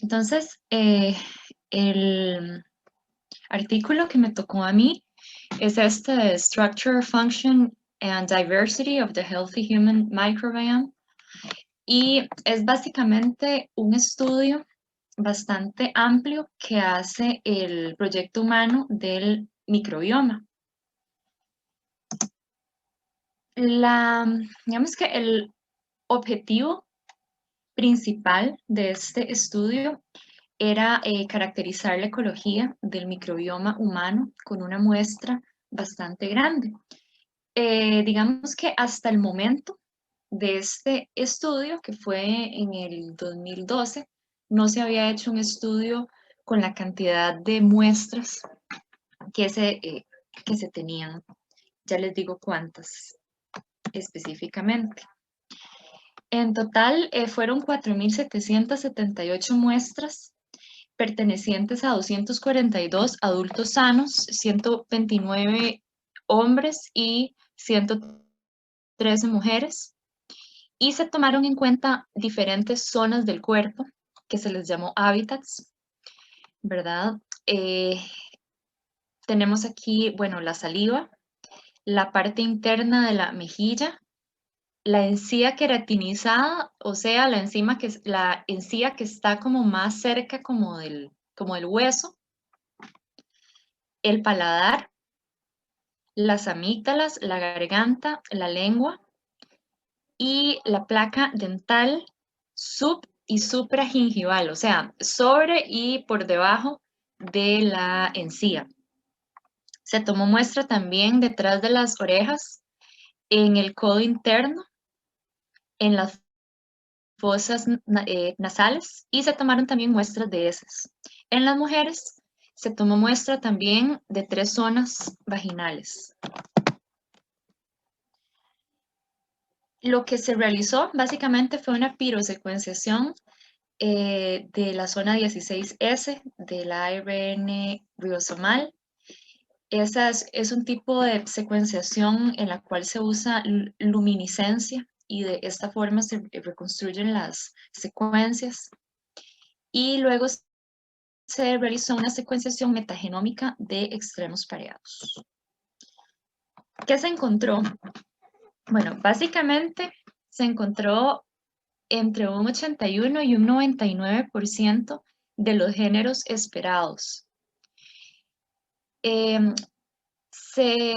Entonces, el artículo que me tocó a mí es este de Structure, Function and Diversity of the Healthy Human Microbiome, y es básicamente un estudio bastante amplio que hace el proyecto humano del microbioma. Digamos que el objetivo principal de este estudio era caracterizar la ecología del microbioma humano con una muestra bastante grande. Digamos que hasta el momento de este estudio, que fue en el 2012, no se había hecho un estudio con la cantidad de muestras que se tenían. Ya les digo cuántas específicamente. En total fueron 4.778 muestras pertenecientes a 242 adultos sanos, 129 hombres y 113 mujeres. Y se tomaron en cuenta diferentes zonas del cuerpo que se les llamó hábitats, ¿verdad? Tenemos aquí, bueno, la saliva, la parte interna de la mejilla, la encía queratinizada, o sea, la encía que está como más cerca como del hueso, el paladar, las amígdalas, la garganta, la lengua y la placa dental sub y supragingival, o sea, sobre y por debajo de la encía. Se tomó muestra también detrás de las orejas, en el codo interno, en las fosas nasales, y se tomaron también muestras de heces. En las mujeres se tomó muestra también de 3 zonas vaginales. Lo que se realizó básicamente fue una pirosecuenciación de la zona 16S del ARN ribosomal. Es un tipo de secuenciación en la cual se usa luminiscencia y de esta forma se reconstruyen las secuencias. Y luego se realizó una secuenciación metagenómica de extremos pareados. ¿Qué se encontró? Bueno, básicamente se encontró entre un 81 y un 99% de los géneros esperados. Se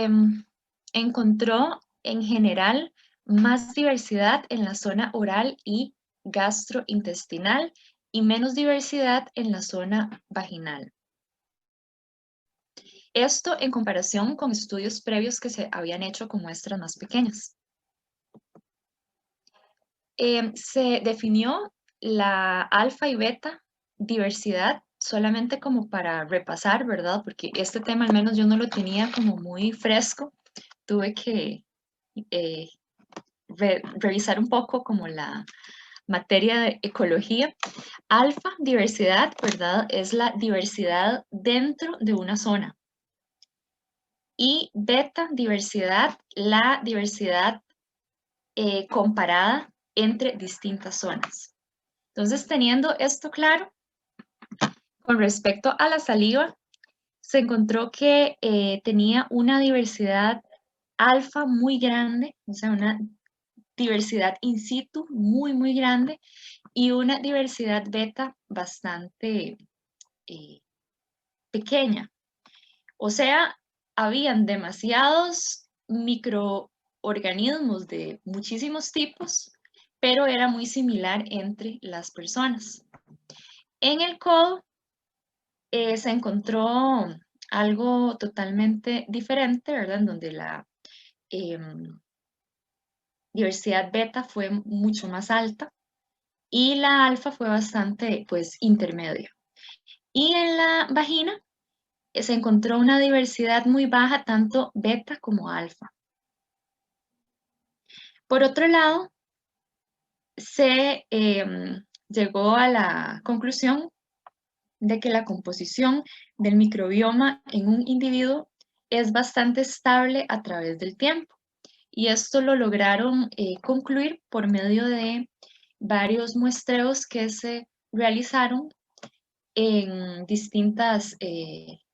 encontró en general más diversidad en la zona oral y gastrointestinal y menos diversidad en la zona vaginal. Esto en comparación con estudios previos que se habían hecho con muestras más pequeñas. Se definió la alfa y beta diversidad solamente como para repasar, ¿verdad? Porque este tema al menos yo no lo tenía como muy fresco. Tuve que revisar un poco como la materia de ecología. Alfa, diversidad, ¿verdad? Es la diversidad dentro de una zona. Y beta, diversidad, la diversidad comparada entre distintas zonas. Entonces, teniendo esto claro, con respecto a la saliva, se encontró que tenía una diversidad alfa muy grande, o sea, una diversidad in situ muy grande y una diversidad beta bastante pequeña. O sea, habían demasiados microorganismos de muchísimos tipos, pero era muy similar entre las personas. En el codo se encontró algo totalmente diferente, ¿verdad? En donde la diversidad beta fue mucho más alta y la alfa fue bastante, pues, intermedia. Y en la vagina se encontró una diversidad muy baja, tanto beta como alfa. Por otro lado, se llegó a la conclusión de que la composición del microbioma en un individuo es bastante estable a través del tiempo. Y esto lo lograron concluir por medio de varios muestreos que se realizaron en distintas,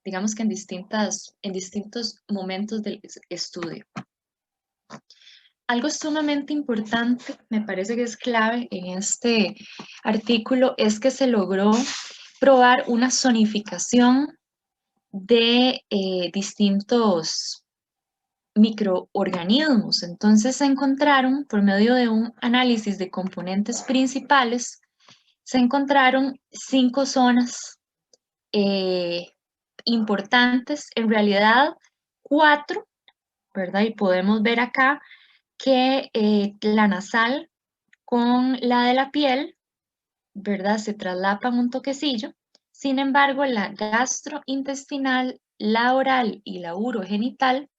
digamos que en distintos momentos del estudio. Algo sumamente importante, me parece que es clave en este artículo, es que se logró probar una zonificación de distintos microorganismos. Entonces se encontraron, por medio de un análisis de componentes principales, se encontraron 5 zonas importantes, en realidad 4, ¿verdad? Y podemos ver acá que la nasal con la de la piel, ¿verdad? Se traslapan un toquecillo. Sin embargo, la gastrointestinal, la oral y la urogenital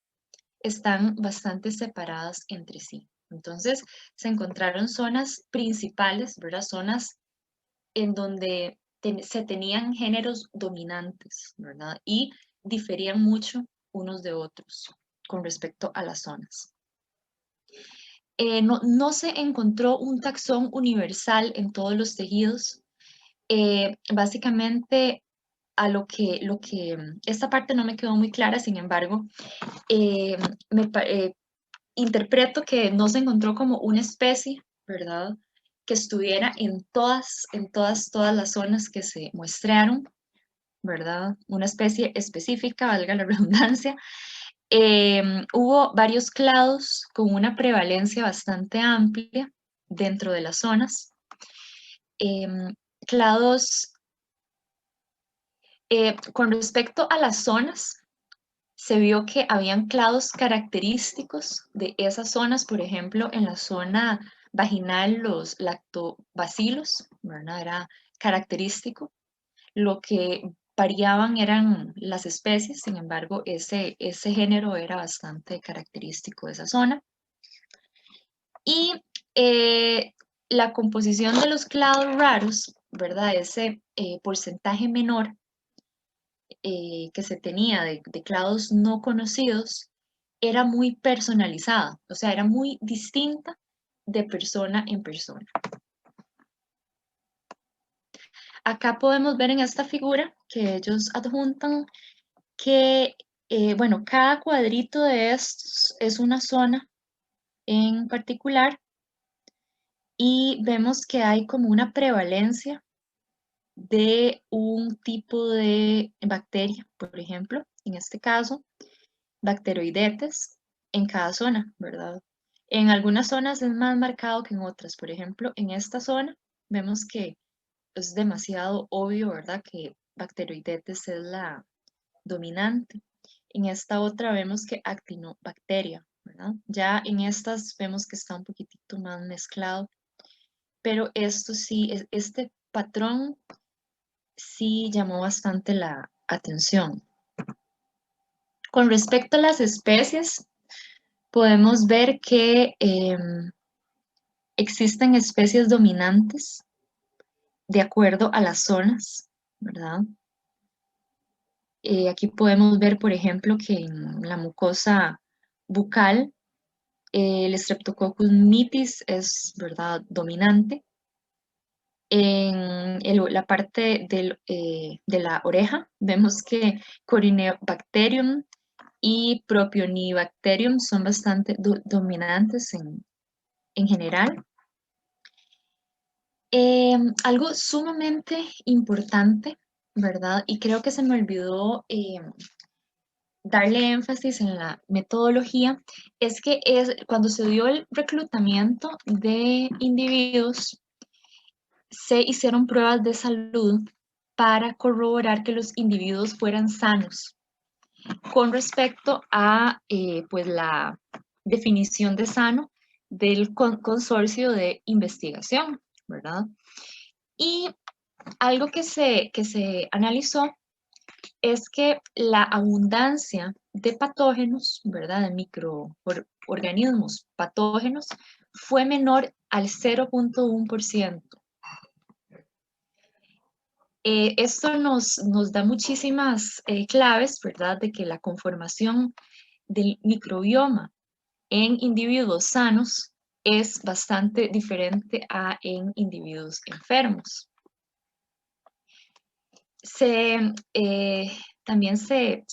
están bastante separadas entre sí. Entonces, se encontraron zonas principales, ¿verdad? Zonas en donde se tenían géneros dominantes, ¿verdad? Y diferían mucho unos de otros con respecto a las zonas. No se encontró un taxón universal en todos los tejidos. Básicamente, esta parte no me quedó muy clara, sin embargo, eh, interpreto que no se encontró como una especie, ¿verdad? Que estuviera en todas las zonas que se muestrearon, ¿verdad? Una especie específica, valga la redundancia. Hubo varios clados con una prevalencia bastante amplia dentro de las zonas. Clados, con respecto a las zonas, se vio que habían clados característicos de esas zonas, por ejemplo, en la zona vaginal, los lactobacilos, ¿verdad? Era característico. Lo que variaban eran las especies, sin embargo, ese género era bastante característico de esa zona. Y la composición de los clados raros, ¿verdad? Ese porcentaje menor que se tenía de clados no conocidos era muy personalizada, o sea, era muy distinta de persona en persona. Acá podemos ver en esta figura que ellos adjuntan que, bueno, cada cuadrito de estos es una zona en particular y vemos que hay como una prevalencia de un tipo de bacteria, por ejemplo, en este caso, bacteroidetes en cada zona, ¿verdad? En algunas zonas es más marcado que en otras. Por ejemplo, en esta zona vemos que es demasiado obvio, ¿verdad? Que bacteroidetes es la dominante. En esta otra vemos que actinobacteria, ¿verdad? Ya en estas vemos que está un poquitito más mezclado, pero esto sí, este patrón sí llamó bastante la atención. Con respecto a las especies, podemos ver que existen especies dominantes de acuerdo a las zonas, ¿verdad? Aquí podemos ver, por ejemplo, que en la mucosa bucal, el Streptococcus mitis es, ¿verdad?, dominante. En la parte de la oreja, vemos que Corynebacterium y Propionibacterium son bastante dominantes en general. Algo sumamente importante, ¿verdad? Y creo que se me olvidó darle énfasis en la metodología, es que cuando se dio el reclutamiento de individuos, se hicieron pruebas de salud para corroborar que los individuos fueran sanos con respecto a pues la definición de sano del consorcio de investigación, ¿verdad? Y algo que se analizó es que la abundancia de patógenos, ¿verdad? De microorganismos patógenos fue menor al 0.1%. Esto nos da muchísimas claves, ¿verdad? De que la conformación del microbioma en individuos sanos es bastante diferente a en individuos enfermos. También se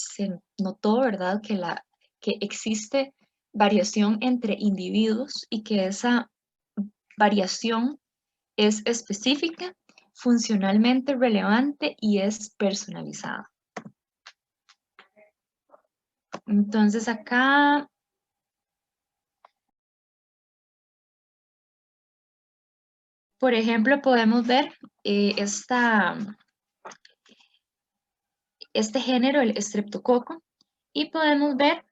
notó, ¿verdad?, que existe variación entre individuos y que esa variación es específica, funcionalmente relevante y es personalizada. Entonces acá, por ejemplo, podemos ver este género, el estreptococo, y podemos ver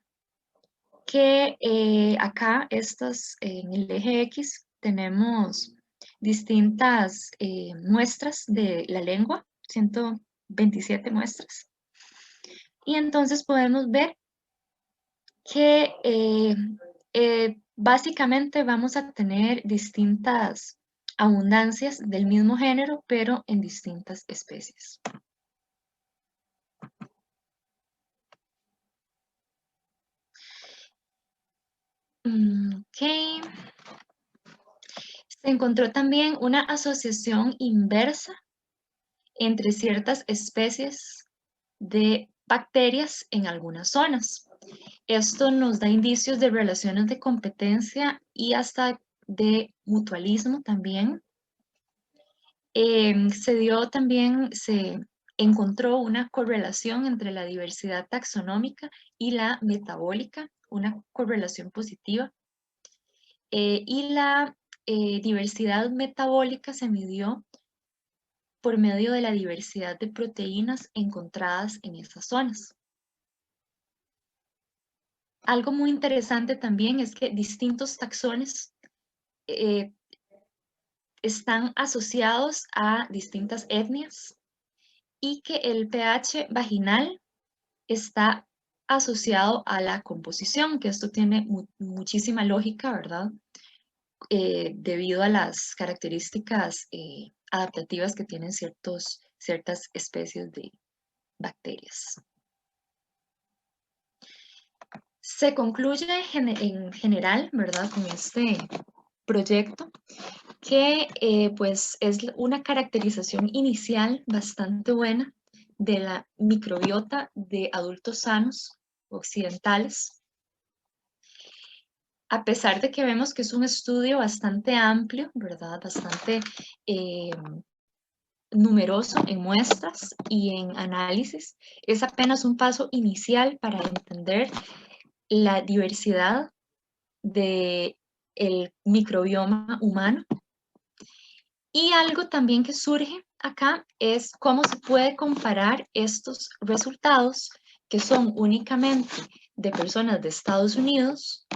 que acá en el eje X tenemos distintas muestras de la lengua, 127 muestras. Y entonces podemos ver que básicamente vamos a tener distintas abundancias del mismo género, pero en distintas especies. Ok. Se encontró también una asociación inversa entre ciertas especies de bacterias en algunas zonas. Esto nos da indicios de relaciones de competencia y hasta de mutualismo también. Se encontró una correlación entre la diversidad taxonómica y la metabólica, una correlación positiva. Y la diversidad metabólica se midió por medio de la diversidad de proteínas encontradas en esas zonas. Algo muy interesante también es que distintos taxones están asociados a distintas etnias y que el pH vaginal está asociado a la composición, que esto tiene muchísima lógica, ¿verdad? Debido a las características adaptativas que tienen ciertas especies de bacterias. Se concluye en general, ¿verdad?, con este proyecto, que pues es una caracterización inicial bastante buena de la microbiota de adultos sanos occidentales. A pesar de que vemos que es un estudio bastante amplio, ¿verdad?, bastante numeroso en muestras y en análisis, es apenas un paso inicial para entender la diversidad del microbioma humano. Y algo también que surge acá es cómo se puede comparar estos resultados, que son únicamente de personas de Estados Unidos,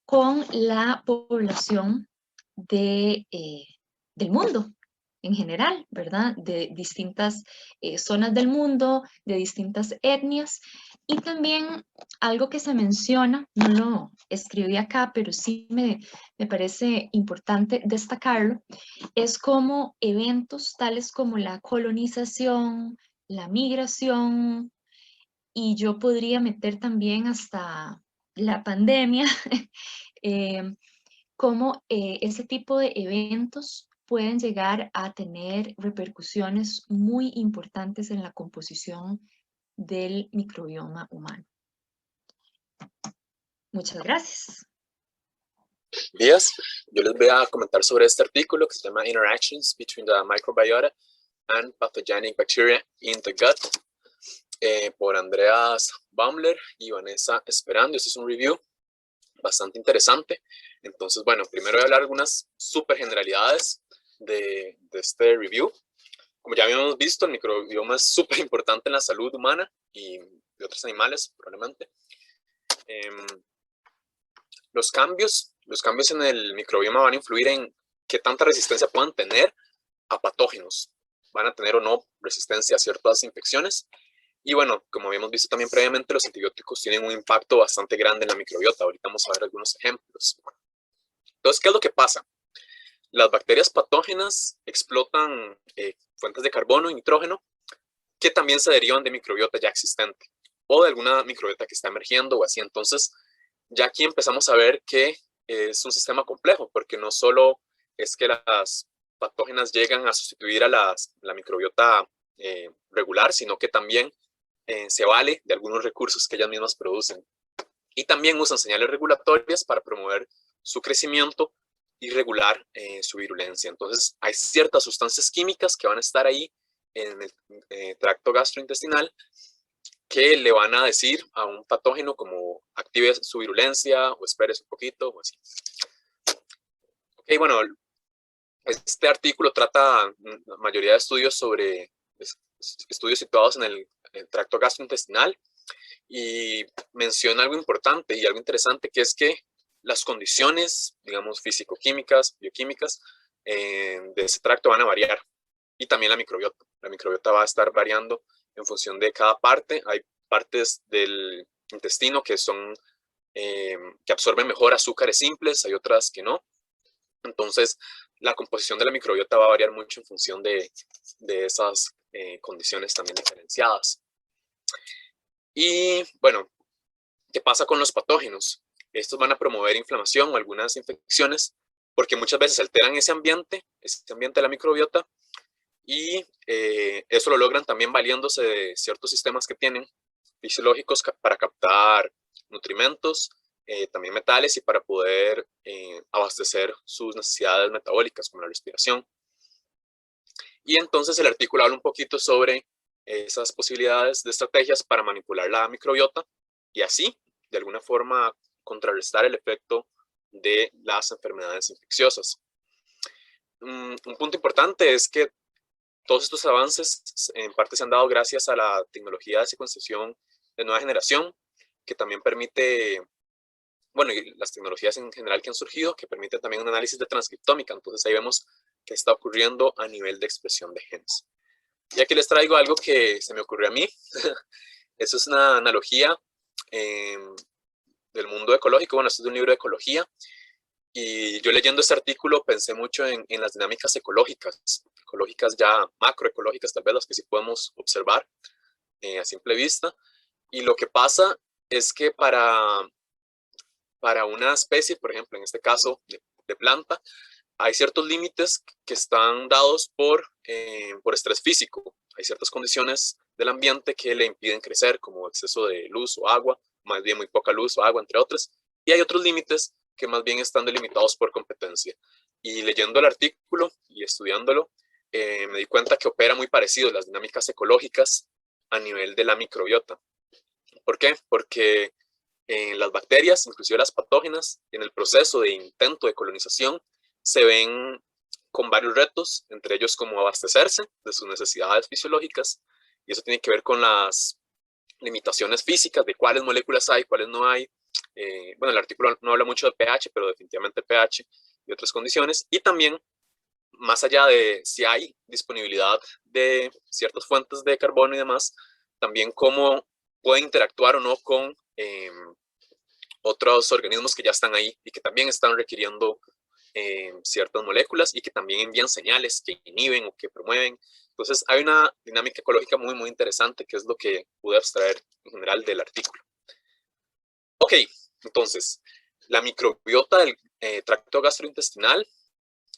con la población del mundo en general, ¿verdad? De distintas zonas del mundo, de distintas etnias. Y también algo que se menciona, no lo escribí acá, pero sí me parece importante destacarlo, es como eventos tales como la colonización, la migración, y yo podría meter también hasta la pandemia, cómo ese tipo de eventos pueden llegar a tener repercusiones muy importantes en la composición del microbioma humano. Muchas gracias. Días, yo les voy a comentar sobre este artículo que se llama Interactions between the Microbiota and Pathogenic Bacteria in the Gut, por Andreas Baumler y Vanessa Esperando. Este es un review bastante interesante. Entonces, bueno, primero voy a hablar algunas súper generalidades de este review. Como ya habíamos visto, el microbioma es súper importante en la salud humana y de otros animales, probablemente. Los cambios en el microbioma van a influir en qué tanta resistencia puedan tener a patógenos. Van a tener o no resistencia a ciertas infecciones. Y bueno, como habíamos visto también previamente, los antibióticos tienen un impacto bastante grande en la microbiota. Ahorita vamos a ver algunos ejemplos. Entonces, ¿qué es lo que pasa? Las bacterias patógenas explotan fuentes de carbono y nitrógeno que también se derivan de microbiota ya existente o de alguna microbiota que está emergiendo o así. Entonces, ya aquí empezamos a ver que es un sistema complejo, porque no solo es que las patógenas llegan a sustituir a la microbiota regular, sino que también se vale de algunos recursos que ellas mismas producen. Y también usan señales regulatorias para promover su crecimiento y regular su virulencia. Entonces, hay ciertas sustancias químicas que van a estar ahí en el tracto gastrointestinal que le van a decir a un patógeno como active su virulencia o esperes un poquito o así. Ok, bueno, este artículo trata la mayoría de estudios sobre estudios situados en el tracto gastrointestinal y menciona algo importante y algo interesante, que es que las condiciones, digamos, físico-químicas, bioquímicas, de ese tracto van a variar. Y también la microbiota. La microbiota va a estar variando en función de cada parte. Hay partes del intestino que son, que absorben mejor azúcares simples, hay otras que no. Entonces, la composición de la microbiota va a variar mucho en función de esas condiciones también diferenciadas. Y bueno, ¿qué pasa con los patógenos? Estos van a promover inflamación o algunas infecciones porque muchas veces alteran ese ambiente de la microbiota, y eso lo logran también valiéndose de ciertos sistemas que tienen fisiológicos para captar nutrimentos, también metales, y para poder abastecer sus necesidades metabólicas como la respiración. Y entonces el artículo habla un poquito sobre esas posibilidades de estrategias para manipular la microbiota y así, de alguna forma, contrarrestar el efecto de las enfermedades infecciosas. Un punto importante es que todos estos avances en parte se han dado gracias a la tecnología de secuenciación de nueva generación, que también permite, bueno, y las tecnologías en general que han surgido, que permiten también un análisis de transcriptómica. Entonces ahí vemos qué está ocurriendo a nivel de expresión de genes. Y aquí les traigo algo que se me ocurrió a mí. Eso es una analogía del mundo ecológico. Bueno, esto es de un libro de ecología. Y yo leyendo este artículo pensé mucho en las dinámicas ecológicas ya macroecológicas, tal vez las que sí podemos observar a simple vista. Y lo que pasa es que para una especie, por ejemplo, en este caso de planta, hay ciertos límites que están dados por estrés físico. Hay ciertas condiciones del ambiente que le impiden crecer, como exceso de luz o agua, más bien muy poca luz o agua, entre otras. Y hay otros límites que más bien están delimitados por competencia. Y leyendo el artículo y estudiándolo, me di cuenta que opera muy parecido las dinámicas ecológicas a nivel de la microbiota. ¿Por qué? Porque en las bacterias, inclusive las patógenas, en el proceso de intento de colonización, se ven con varios retos, entre ellos como abastecerse de sus necesidades fisiológicas, y eso tiene que ver con las limitaciones físicas de cuáles moléculas hay, cuáles no hay. Bueno, el artículo no habla mucho de pH, pero definitivamente pH y otras condiciones, y también más allá de si hay disponibilidad de ciertas fuentes de carbono y demás, también cómo puede interactuar o no con otros organismos que ya están ahí y que también están requiriendo ciertas moléculas y que también envían señales que inhiben o que promueven. Entonces hay una dinámica ecológica muy, muy interesante, que es lo que pude abstraer en general del artículo. Ok, entonces, la microbiota del tracto gastrointestinal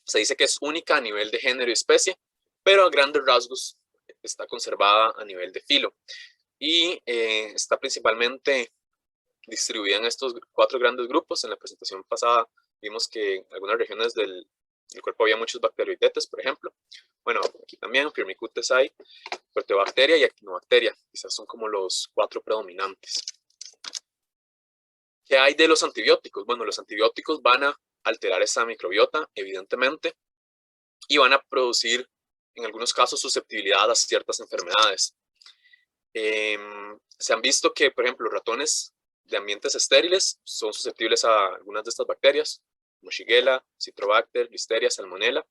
se dice que es única a nivel de género y especie, pero a grandes rasgos está conservada a nivel de filo. Y está principalmente distribuida en estos 4 grandes grupos. En la presentación pasada vimos que en algunas regiones del cuerpo había muchos bacteroidetes, por ejemplo. Bueno, aquí también Firmicutes hay, Proteobacteria y Actinobacteria. Quizás son como los 4 predominantes. ¿Qué hay de los antibióticos? Bueno, los antibióticos van a alterar esa microbiota, evidentemente, y van a producir, en algunos casos, susceptibilidad a ciertas enfermedades. Se han visto que, por ejemplo, los ratones de ambientes estériles son susceptibles a algunas de estas bacterias, como Shigella, Citrobacter, Listeria, Salmonella.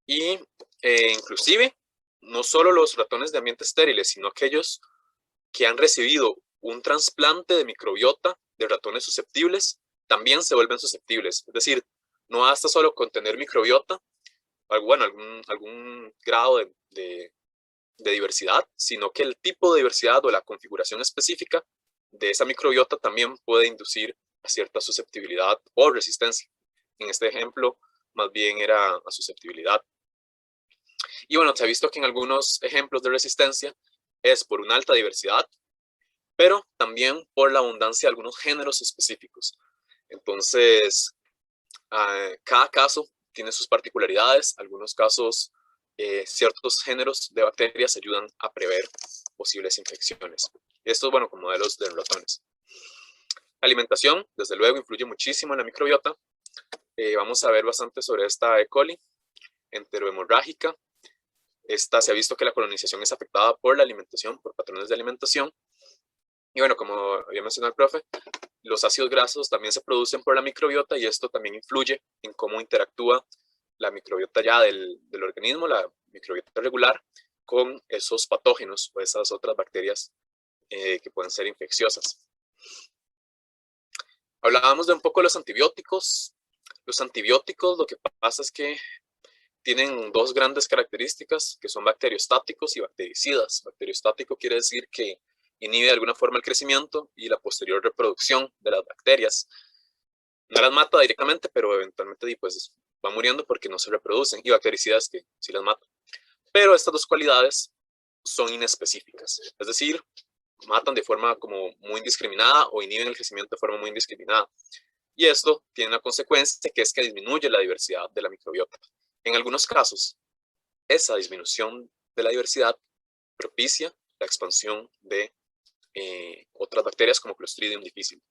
Y inclusive, no solo los ratones de ambientes estériles, sino aquellos que han recibido un trasplante de microbiota de ratones susceptibles, también se vuelven susceptibles. Es decir, no basta solo con tener microbiota, bueno, algún grado de diversidad, sino que el tipo de diversidad o la configuración específica de esa microbiota también puede inducir a cierta susceptibilidad o resistencia. En este ejemplo, más bien era a susceptibilidad. Y bueno, se ha visto que en algunos ejemplos de resistencia es por una alta diversidad, pero también por la abundancia de algunos géneros específicos. Entonces, cada caso tiene sus particularidades. Algunos casos, ciertos géneros de bacterias ayudan a prever posibles infecciones. Esto, bueno, con modelos de ratones. La alimentación, desde luego, influye muchísimo en la microbiota. Vamos a ver bastante sobre esta E. coli enterohemorrágica. Esta se ha visto que la colonización es afectada por la alimentación, por patrones de alimentación. Y bueno, como había mencionado el profe, los ácidos grasos también se producen por la microbiota y esto también influye en cómo interactúa la microbiota ya del organismo, la microbiota regular, con esos patógenos o esas otras bacterias que pueden ser infecciosas. Hablábamos de un poco de los antibióticos. Los antibióticos, lo que pasa es que tienen dos grandes características, que son bacteriostáticos y bactericidas. Bacteriostático quiere decir que inhibe de alguna forma el crecimiento y la posterior reproducción de las bacterias. No las mata directamente, pero eventualmente pues, van muriendo porque no se reproducen. Y bactericidas que sí las matan. Pero estas dos cualidades son inespecíficas. Es decir, matan de forma como muy indiscriminada o inhiben el crecimiento de forma muy indiscriminada. Y esto tiene una consecuencia que es que disminuye la diversidad de la microbiota. En algunos casos, esa disminución de la diversidad propicia la expansión de otras bacterias como Clostridium difficile.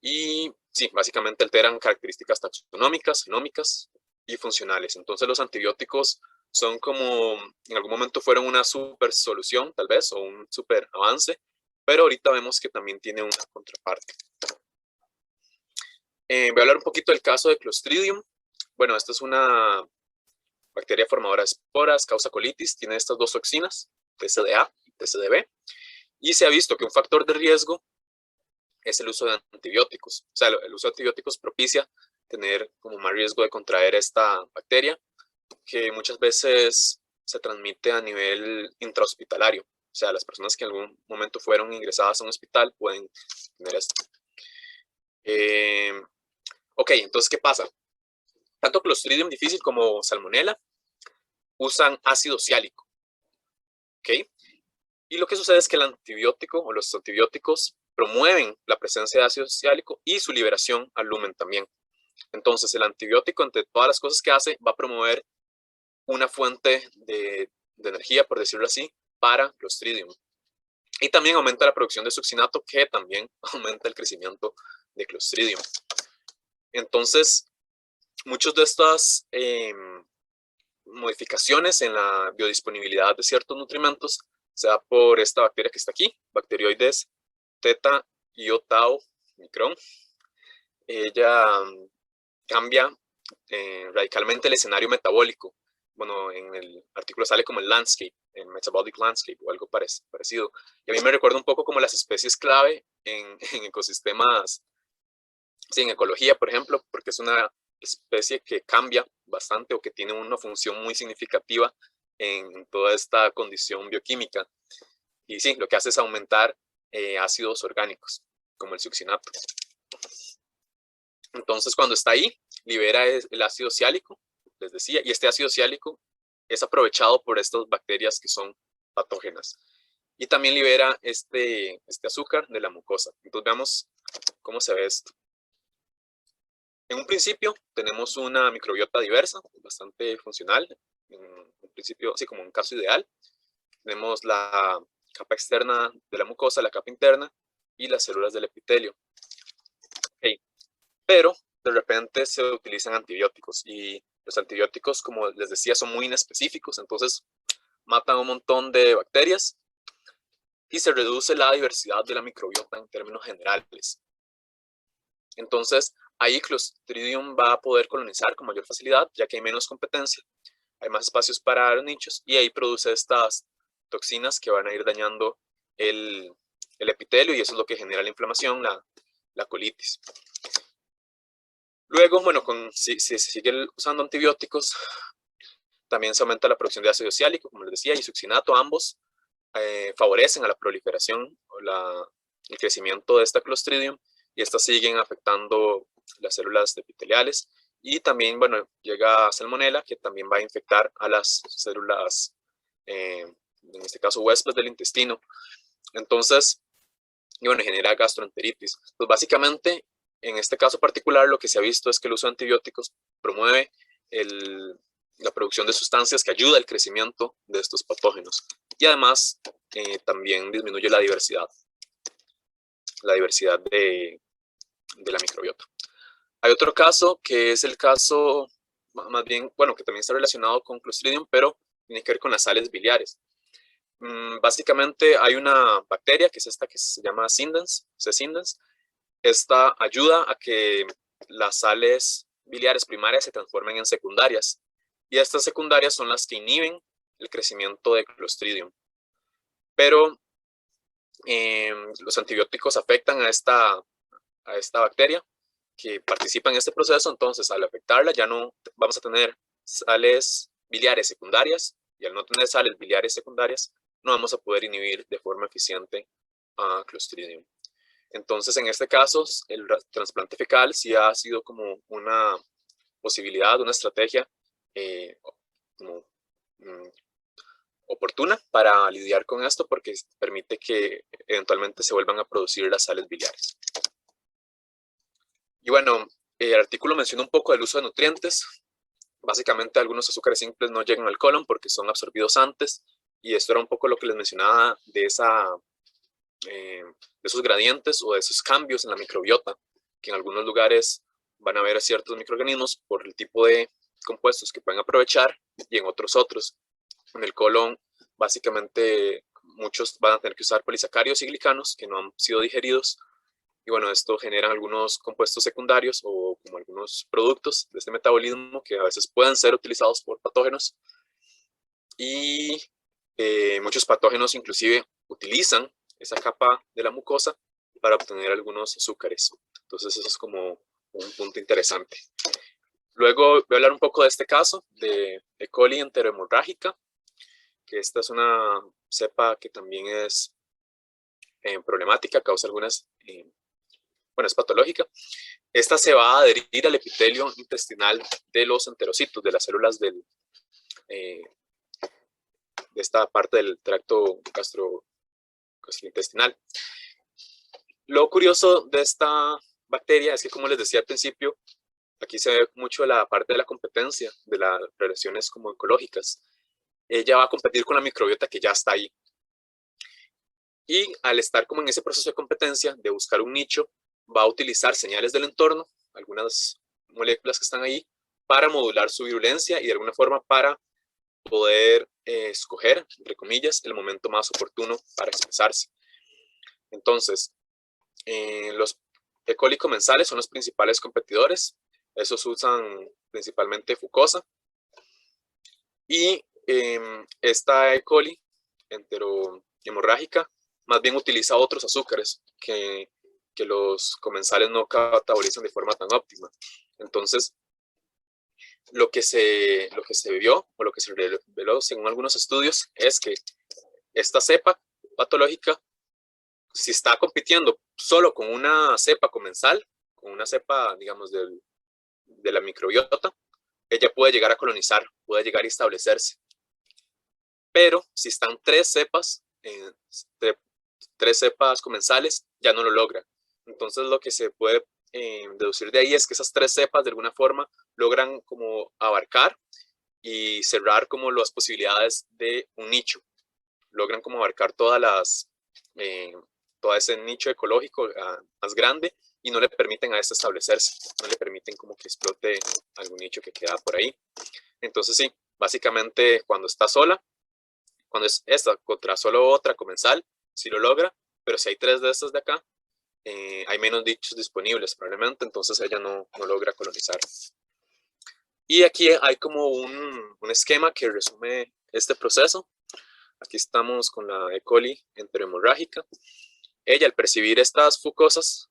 Y sí, básicamente alteran características taxonómicas, genómicas y funcionales. Entonces los antibióticos son como, en algún momento fueron una super solución tal vez, o un super avance, pero ahorita vemos que también tiene una contraparte. Voy a hablar un poquito del caso de Clostridium. Bueno, esta es una bacteria formadora de esporas, causa colitis, tiene estas dos toxinas, TCDA y TCDB, y se ha visto que un factor de riesgo es el uso de antibióticos. O sea, el uso de antibióticos propicia tener como más riesgo de contraer esta bacteria, que muchas veces se transmite a nivel intrahospitalario. O sea, las personas que en algún momento fueron ingresadas a un hospital pueden tener esto. Ok, entonces, ¿qué pasa? Tanto Clostridium difficile como Salmonella usan ácido ciálico. ¿Ok? Y lo que sucede es que el antibiótico o los antibióticos promueven la presencia de ácido ciálico y su liberación al lumen también. Entonces, el antibiótico, entre todas las cosas que hace, va a promover una fuente de energía, por decirlo así, para Clostridium. Y también aumenta la producción de succinato, que también aumenta el crecimiento de Clostridium. Entonces, muchas de estas modificaciones en la biodisponibilidad de ciertos nutrimentos se da por esta bacteria que está aquí, Bacteroides theta-iotao micron. Ella cambia radicalmente el escenario metabólico. Bueno, en el artículo sale como el landscape, el metabolic landscape o algo parecido. Y a mí me recuerda un poco como las especies clave en ecosistemas, sí, en ecología, por ejemplo, porque es una especie que cambia bastante o que tiene una función muy significativa en toda esta condición bioquímica. Y sí, lo que hace es aumentar ácidos orgánicos, como el succinato. Entonces, cuando está ahí, libera el ácido ciálico, les decía, y este ácido ciálico es aprovechado por estas bacterias que son patógenas. Y también libera este azúcar de la mucosa. Entonces, veamos cómo se ve esto. En un principio, tenemos una microbiota diversa, bastante funcional. En un principio, así como un caso ideal. Tenemos la capa externa de la mucosa, la capa interna, y las células del epitelio. Okay. Pero de repente se utilizan antibióticos y los antibióticos, como les decía, son muy inespecíficos, entonces matan un montón de bacterias y se reduce la diversidad de la microbiota en términos generales. Entonces, ahí Clostridium va a poder colonizar con mayor facilidad, ya que hay menos competencia, hay más espacios para los nichos y ahí produce estas toxinas que van a ir dañando el epitelio y eso es lo que genera la inflamación, la colitis. Luego, bueno, si se sigue usando antibióticos, también se aumenta la producción de ácido ciálico, como les decía, y succinato, ambos favorecen a la proliferación o el crecimiento de esta Clostridium y estas siguen afectando las células epiteliales Y también, bueno, llega Salmonella, que también va a infectar a las células, en este caso huéspedes del intestino. Entonces, y bueno, genera gastroenteritis. Pues básicamente, en este caso particular, lo que se ha visto es que el uso de antibióticos promueve la producción de sustancias que ayuda al crecimiento de estos patógenos. Y además, también disminuye la diversidad de la microbiota. Hay otro caso que es el caso, más bien, bueno, que también está relacionado con Clostridium, pero tiene que ver con las sales biliares. Básicamente hay una bacteria que es esta que se llama C. cindens. Esta ayuda a que las sales biliares primarias se transformen en secundarias. Y estas secundarias son las que inhiben el crecimiento de Clostridium. Pero los antibióticos afectan a esta bacteria que participa en este proceso. Entonces, al afectarla, ya no vamos a tener sales biliares secundarias, y al no tener sales biliares secundarias, no vamos a poder inhibir de forma eficiente a Clostridium. Entonces, en este caso, el trasplante fecal sí ha sido como una posibilidad, una estrategia como, oportuna para lidiar con esto, porque permite que eventualmente se vuelvan a producir las sales biliares. Y bueno, el artículo menciona un poco del uso de nutrientes. Básicamente, algunos azúcares simples no llegan al colon porque son absorbidos antes, y esto era un poco lo que les mencionaba de esos gradientes o de esos cambios en la microbiota, que en algunos lugares van a haber ciertos microorganismos por el tipo de compuestos que pueden aprovechar, y en otros. En el colon, básicamente, muchos van a tener que usar polisacáridos y glicanos que no han sido digeridos, y bueno, esto genera algunos compuestos secundarios o como algunos productos de este metabolismo que a veces pueden ser utilizados por patógenos, y muchos patógenos inclusive utilizan esa capa de la mucosa para obtener algunos azúcares. Entonces eso es como un punto interesante. Luego voy a hablar un poco de este caso de E. coli enterohemorrágica, que esta es una cepa que también es problemática, causa algunas, bueno, es patológica. Esta se va a adherir al epitelio intestinal de los enterocitos, de las células de esta parte del tracto gastrointestinal. Lo curioso de esta bacteria es que, como les decía al principio, aquí se ve mucho la parte de la competencia, de las relaciones como ecológicas. Ella va a competir con la microbiota que ya está ahí. Y al estar como en ese proceso de competencia, de buscar un nicho, va a utilizar señales del entorno, algunas moléculas que están ahí, para modular su virulencia y de alguna forma para poder escoger, entre comillas, el momento más oportuno para expresarse. Entonces, los E. coli comensales son los principales competidores. Esos usan principalmente fucosa. Y esta E. coli enterohemorrágica más bien utiliza otros azúcares que los comensales no catabolizan de forma tan óptima. Entonces, lo que se vio, o lo que se reveló según algunos estudios, es que esta cepa patológica, si está compitiendo solo con una cepa comensal, con una cepa, digamos, de la microbiota, ella puede llegar a colonizar, puede llegar a establecerse. Pero si están tres cepas comensales, ya no lo logra. Entonces, lo que se puede deducir de ahí es que esas tres cepas de alguna forma logran como abarcar y cerrar como las posibilidades de un nicho. Logran como abarcar todo ese nicho ecológico más grande, y no le permiten a este establecerse, no le permiten como que explote algún nicho que queda por ahí. Entonces sí, básicamente cuando está sola, cuando es esta contra solo otra comensal, sí lo logra, pero si hay tres de estas de acá, hay menos nichos disponibles probablemente, entonces ella no logra colonizar. Y aquí hay como un esquema que resume este proceso. Aquí estamos con la E. coli enterohemorrágica. Ella, al percibir estas fucosas,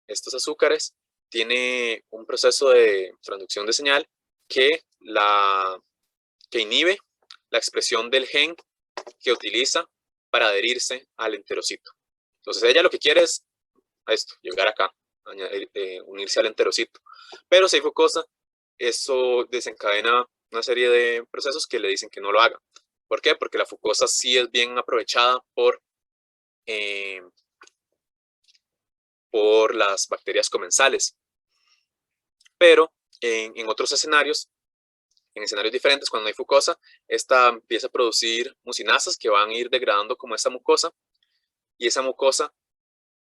estos azúcares, tiene un proceso de transducción de señal que inhibe la expresión del gen que utiliza para adherirse al enterocito. Entonces ella lo que quiere es llegar acá, unirse al enterocito. Pero si hay fucosa, eso desencadena una serie de procesos que le dicen que no lo haga. ¿Por qué? Porque la fucosa sí es bien aprovechada por las bacterias comensales. Pero en otros escenarios, en escenarios diferentes, cuando hay fucosa, esta empieza a producir mucinasas que van a ir degradando como esta mucosa, y esa mucosa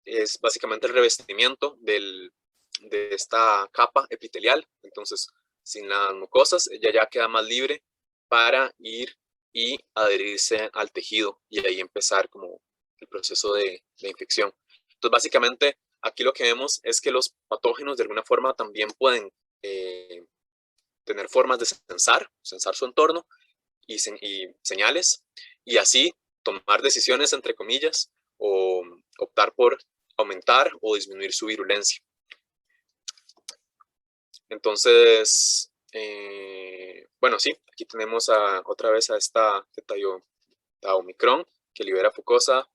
es básicamente el revestimiento de esta capa epitelial. Entonces, sin las mucosas, ella ya queda más libre para ir y adherirse al tejido y ahí empezar como el proceso de infección. Entonces, básicamente, aquí lo que vemos es que los patógenos de alguna forma también pueden tener formas de censar su entorno y señales, y así tomar decisiones, entre comillas, o optar por aumentar o disminuir su virulencia. Entonces, bueno, sí, aquí tenemos otra vez a esta Omicron, que libera fucosa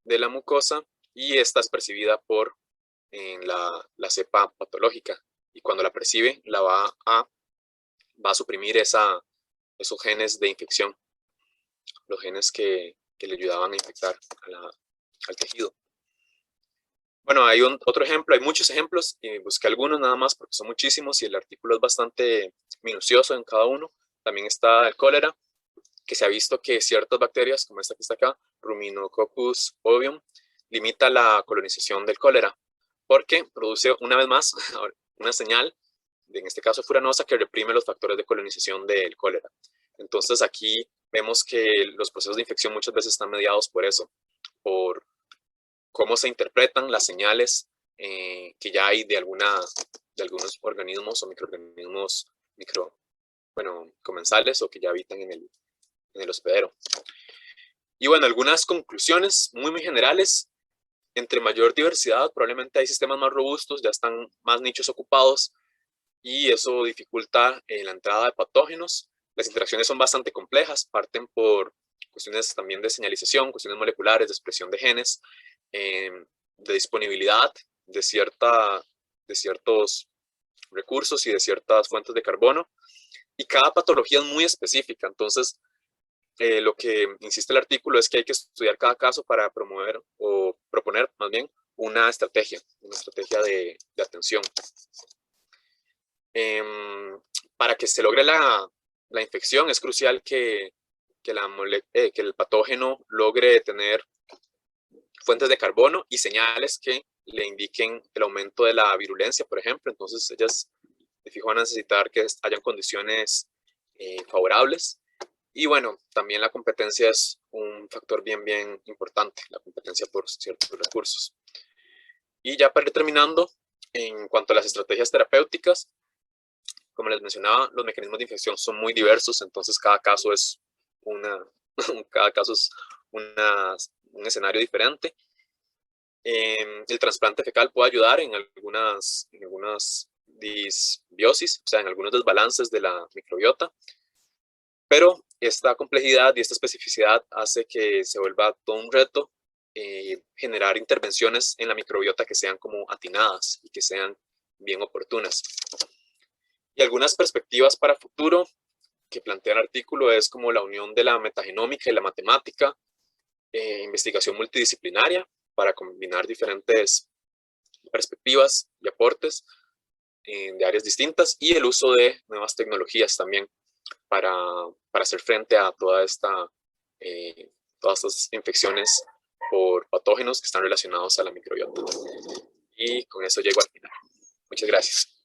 de la mucosa, y esta es percibida por la cepa patológica, y cuando la percibe, va a suprimir esos genes de infección, los genes que le ayudaban a infectar al tejido. Bueno, hay otro ejemplo, hay muchos ejemplos, y busqué algunos nada más porque son muchísimos y el artículo es bastante minucioso en cada uno. También está el cólera, que se ha visto que ciertas bacterias, como esta que está acá, Ruminococcus bovium, limita la colonización del cólera, porque produce una vez más una señal, en este caso furanosa, que reprime los factores de colonización del cólera. Entonces aquí vemos que los procesos de infección muchas veces están mediados por eso, por cómo se interpretan las señales que ya hay de algunos organismos o microorganismos comensales o que ya habitan en el hospedero. Y bueno, algunas conclusiones muy generales. Entre mayor diversidad, probablemente hay sistemas más robustos, ya están más nichos ocupados, y eso dificulta la entrada de patógenos. Las interacciones son bastante complejas, parten por cuestiones también de señalización, cuestiones moleculares, de expresión de genes, de disponibilidad de ciertos recursos y de ciertas fuentes de carbono, y cada patología es muy específica. Entonces, lo que insiste el artículo es que hay que estudiar cada caso para promover o proponer más bien una estrategia de atención. Para que se logre la infección es crucial que el patógeno logre tener fuentes de carbono y señales que le indiquen el aumento de la virulencia, por ejemplo. Entonces ellas de fijo van a necesitar que hayan condiciones favorables. Y bueno, también la competencia es un factor bien importante, la competencia por ciertos recursos. Y ya para ir terminando, en cuanto a las estrategias terapéuticas, como les mencionaba, los mecanismos de infección son muy diversos, entonces cada caso es un escenario diferente. El trasplante fecal puede ayudar en algunas disbiosis, o sea, en algunos desbalances de la microbiota, pero esta complejidad y esta especificidad hace que se vuelva todo un reto generar intervenciones en la microbiota que sean como atinadas y que sean bien oportunas. Y algunas perspectivas para futuro que plantea el artículo es como la unión de la metagenómica y la matemática, investigación multidisciplinaria para combinar diferentes perspectivas y aportes de áreas distintas, y el uso de nuevas tecnologías también para hacer frente a todas estas infecciones por patógenos que están relacionados a la microbiota. Y con eso llego al final. Muchas gracias.